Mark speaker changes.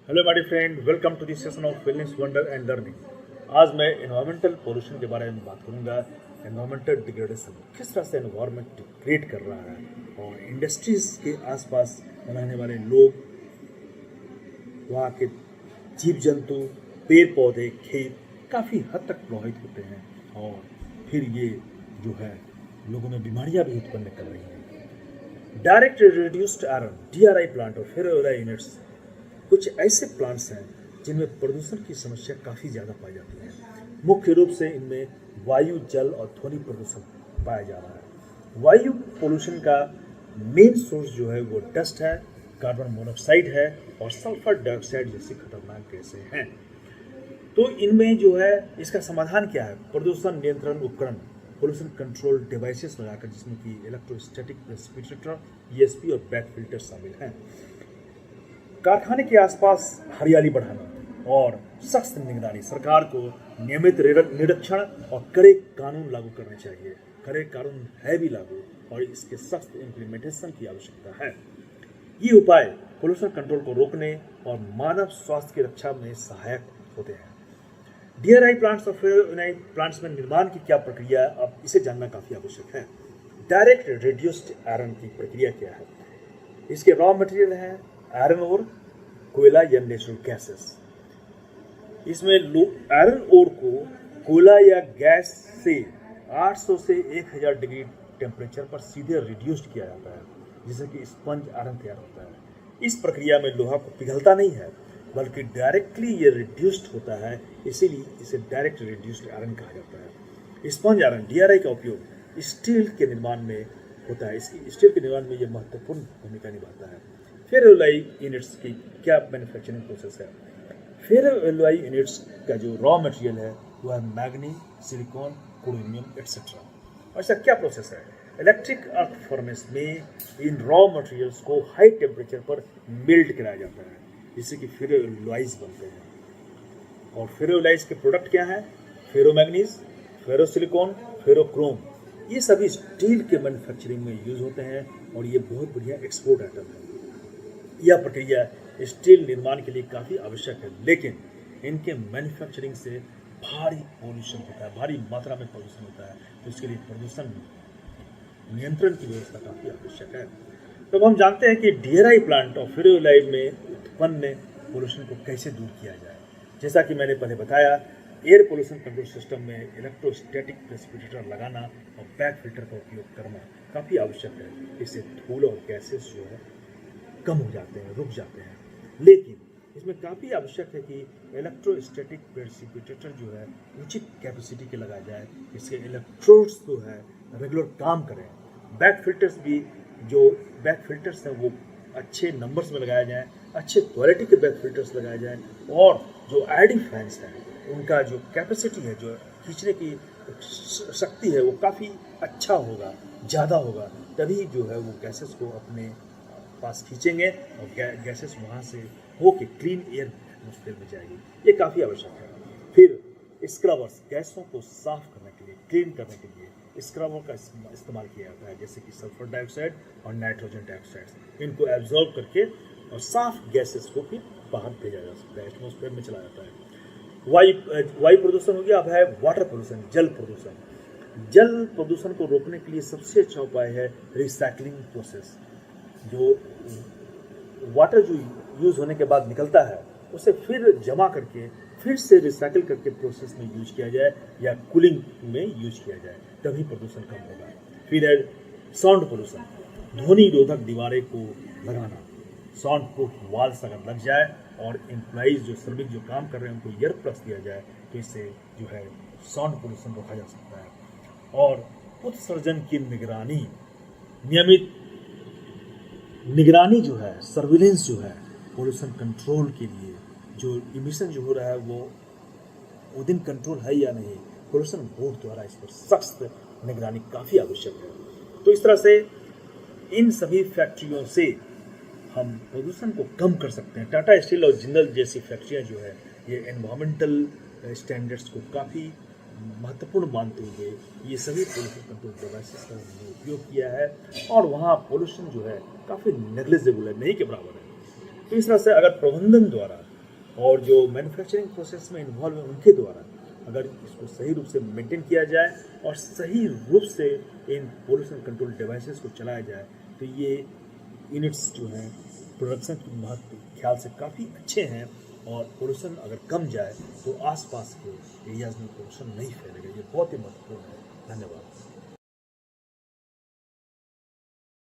Speaker 1: Hello my friend, welcome to the session of wellness wonder and learning. आज मैं environmental pollution के बारे में बात करूंगा। एनवायरमेंटल डिग्रेडेशन किस तरह से एनवायरमेंट क्रिएट कर रहा है और इंडस्ट्रीज के आसपास बनाने वाले लोग, वहाँ के जीव जंतु, पेड़ पौधे, खेत काफ़ी हद तक प्रभावित होते हैं और फिर ये जो है लोगों में बीमारियां भी उत्पन्न कर रही हैं। Direct reduced iron DRI plant और फेरोएल्युलाई यूनिट्स कुछ ऐसे प्लांट्स हैं जिनमें प्रदूषण की समस्या काफ़ी ज़्यादा पाई जाती है। मुख्य रूप से इनमें वायु, जल और ध्वनि प्रदूषण पाया जा रहा है। वायु पोल्यूशन का मेन सोर्स जो है वो डस्ट है, कार्बन मोनोऑक्साइड है और सल्फर डाइऑक्साइड जैसी खतरनाक गैसें हैं। तो इनमें जो है इसका समाधान क्या है? प्रदूषण नियंत्रण उपकरण, पोल्यूशन कंट्रोल डिवाइसेस लगाकर, जिसमें कि इलेक्ट्रोस्टैटिक प्रेसिपिटेटर, ESP और बैक फिल्टर शामिल हैं। कारखाने के आसपास हरियाली बढ़ाना और सख्त निगरानी। सरकार को नियमित निरीक्षण और कड़े कानून लागू करने चाहिए। कड़े कानून है भी लागू और इसके सख्त इम्प्लीमेंटेशन की आवश्यकता है। ये उपाय पोल्यूशन कंट्रोल को रोकने और मानव स्वास्थ्य की रक्षा में सहायक होते हैं। DRI प्लांट्स और फेरोएल्युलाई प्लांट्स में निर्माण की क्या प्रक्रिया है, अब इसे जानना काफ़ी आवश्यक है। डायरेक्ट रिड्यूस्ड आयरन की प्रक्रिया क्या है? इसके रॉ मटेरियल है आयरन ओर, कोयला या नेचुरल गैसेस। इसमें आयरन ओर को कोयला या गैस से 800 से 1000 डिग्री टेम्परेचर पर सीधे रिड्यूस्ड किया जाता है, जिससे कि स्पंज आयरन तैयार होता है। इस प्रक्रिया में लोहा को पिघलता नहीं है, बल्कि डायरेक्टली ये रिड्यूस्ड होता है, इसीलिए इसे डायरेक्ट रिड्यूस्ड आयरन कहा जाता है। स्पंज आयरन DRI का उपयोग स्टील के निर्माण में होता है। इसकी स्टील के निर्माण में यह महत्वपूर्ण भूमिका निभाता है। फेरोएल्युलाई यूनिट्स की क्या मैन्युफैक्चरिंग प्रोसेस है? फेरोएल्युलाई यूनिट्स का जो रॉ मटेरियल है वह है मैग्नीज, सिलिकॉन, क्रोमियम एक्सेट्रा। ऐसा क्या प्रोसेस है? इलेक्ट्रिक आर्क फर्नेस में इन रॉ मटेरियल्स को हाई टेम्परेचर पर मेल्ट कराया जाता है, जिससे कि फेरोएल्युलाइज बनते हैं। और फेरोएल्युलाइज के प्रोडक्ट क्या हैं? फेरोमैग्नीज, फेरोसिलिकॉन, फेरोक्रोम। ये सभी स्टील के मैन्युफैक्चरिंग में यूज होते हैं और ये बहुत बढ़िया एक्सपोर्ट आइटम है। यह प्रक्रिया स्टील निर्माण के लिए काफ़ी आवश्यक है, लेकिन इनके मैन्युफैक्चरिंग से भारी पोल्यूशन होता है, भारी मात्रा में पोल्यूशन होता है, तो इसके लिए प्रदूषण नियंत्रण की व्यवस्था काफ़ी आवश्यक है। तो हम जानते हैं कि DRI प्लांट और फेरोएल्युलाई में उत्पन्न पोल्यूशन को कैसे दूर किया जाए। जैसा कि मैंने पहले बताया, एयर पोल्यूशन कंट्रोल सिस्टम में इलेक्ट्रोस्टैटिक प्रेसिपिटेटर लगाना और बैक फिल्टर का उपयोग करना काफ़ी आवश्यक है। इससे धूल और गैसेस जो है कम हो जाते हैं, रुक जाते हैं। लेकिन इसमें काफ़ी आवश्यक है कि इलेक्ट्रोस्टैटिक प्रेसिपिटेटर जो है उचित कैपेसिटी के लगाया जाए, इसके इलेक्ट्रोड्स जो है रेगुलर काम करें। बैक फिल्टर्स भी, जो बैक फिल्टर्स हैं वो अच्छे नंबर्स में लगाया जाए, अच्छे क्वालिटी के बैक फिल्टर्स लगाए जाएँ और जो ID फैंस हैं उनका जो कैपेसिटी है, जो खींचने की शक्ति है, वो काफ़ी अच्छा होगा, ज़्यादा होगा, तभी जो है वो गैसेस को अपने पास खींचेंगे और गैसेस वहाँ से होके क्लीन एयर एटमॉस्फेयर में जाएगी। ये काफ़ी आवश्यक है। फिर स्क्रबर्स, गैसों को साफ करने के लिए, क्लीन करने के लिए स्क्रबर का इस्तेमाल किया जाता है, जैसे कि सल्फर डाइऑक्साइड और नाइट्रोजन डाइऑक्साइड। इनको एब्जॉर्ब करके और साफ गैसेस को फिर बाहर भेजा जा सकता है, एटमॉस्फेयर में चला जाता है। वायु प्रदूषण हो गया। अब है वाटर पोल्यूशन, जल प्रदूषण। जल प्रदूषण को रोकने के लिए सबसे अच्छा उपाय है रिसाइकलिंग प्रोसेस। जो वाटर जो यूज़ होने के बाद निकलता है उसे फिर जमा करके फिर से रिसाइकिल करके प्रोसेस में यूज किया जाए या कूलिंग में यूज किया जाए, तभी प्रदूषण कम होगा। फिर है साउंड पोल्यूशन, ध्वनि रोधक दीवारें को लगाना। साउंड प्रूफ वॉल्स अगर लग जाए और एम्प्लॉइज जो श्रमिक जो काम कर रहे हैं उनको ईयर प्लग्स दिया जाए, तो इससे जो है साउंड पोल्यूशन रोका जा सकता है। और उत्सर्जन की निगरानी, नियमित निगरानी जो है, सर्विलेंस जो है, पोल्यूशन कंट्रोल के लिए जो इमिशन जो हो रहा है वो विदिन कंट्रोल है या नहीं, पोल्यूशन बोर्ड द्वारा इस पर सख्त निगरानी काफ़ी आवश्यक है। तो इस तरह से इन सभी फैक्ट्रियों से हम प्रदूषण को कम कर सकते हैं। टाटा स्टील और जिंदल जैसी फैक्ट्रियाँ जो है ये एनवायरमेंटल स्टैंडर्ड्स को काफ़ी महत्वपूर्ण मानते हुए ये सभी पोल्यूशन कंट्रोल डिवाइसेस का हमने उपयोग किया है और वहाँ पोल्यूशन जो है काफ़ी नेग्लिजिबल है, नहीं के बराबर है। तो इस तरह से अगर प्रबंधन द्वारा और जो मैन्युफैक्चरिंग प्रोसेस में इन्वॉल्व है उनके द्वारा अगर इसको सही रूप से मेंटेन किया जाए और सही रूप से इन पोल्यूशन कंट्रोल डिवाइसेस को चलाया जाए तो ये यूनिट्स जो हैं प्रोडक्शन की महत्व ख्याल से काफ़ी अच्छे हैं और पोल्यूशन अगर कम जाए तो आसपास के एरियाज में पोल्यूशन नहीं फैलेगा। ये बहुत ही महत्वपूर्ण है। धन्यवाद।